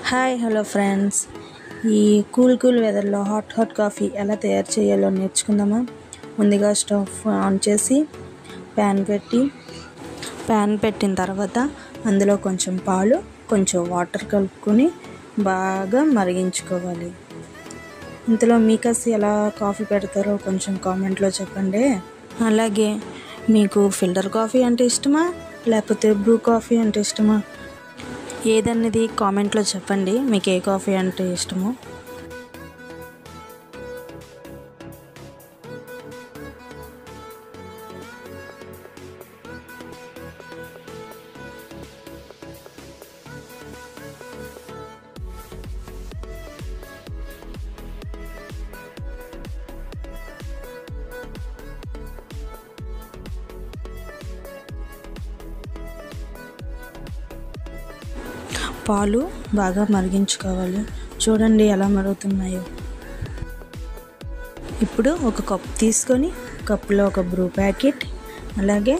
Hi hello friends, ఈ cool వెదర్లో hot coffee ఎలా తయారు చేయాలో నేర్చుకుందామా. ముందుగా స్టవ్ ఆన్ చేసి ప్యాన్ పెట్టిన తర్వాత అందులో కొంచెం పాలు కొంచెం వాటర్ కలుపుకొని బాగా మరిగించుకోవాలి. ఇంతలో మీకసి ఎలా కాఫీ పెడతారో కొంచెం కామెంట్లో చెప్పండి. అలాగే మీకు ఫిల్టర్ కాఫీ అంటే ఇష్టమా లేకపోతే బ్రూ కాఫీ అంటే ఇష్టమా, ఏదన్నది కామెంట్లో చెప్పండి. మీకు ఏ కాఫీ అంటే ఇష్టమో. పాలు బాగా మరిగించుకోవాలి. చూడండి ఎలా మరుగుతున్నాయో. ఇప్పుడు ఒక కప్ తీసుకొని కప్పులో ఒక బ్రూ ప్యాకెట్, అలాగే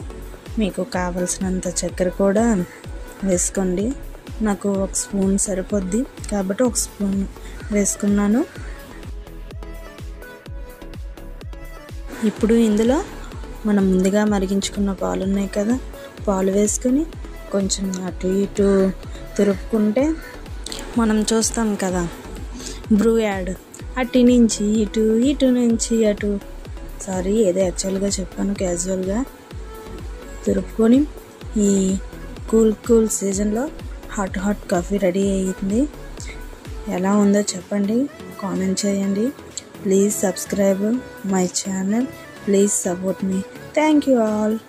మీకు కావలసినంత చక్కెర కూడా వేసుకోండి. నాకు ఒక స్పూన్ సరిపోద్ది కాబట్టి ఒక స్పూన్ వేసుకున్నాను. ఇప్పుడు ఇందులో మనం ముందుగా మరిగించుకున్న పాలు ఉన్నాయి కదా, పాలు వేసుకొని కొంచెం అటు ఇటు తిరుపుకుంటే మనం చూస్తాం కదా బ్రూ యాడ్, అటు నుంచి ఇటు, ఇటు నుంచి అటు, ఏదో యాక్చువల్గా చెప్పాను, క్యాజువల్గా తిరుపుకొని ఈ కూల్ సీజన్లో హాట్ కాఫీ రెడీ అయ్యింది. ఎలా ఉందో చెప్పండి, కామెంట్ చేయండి. Please subscribe my channel, please support me. Thank you all.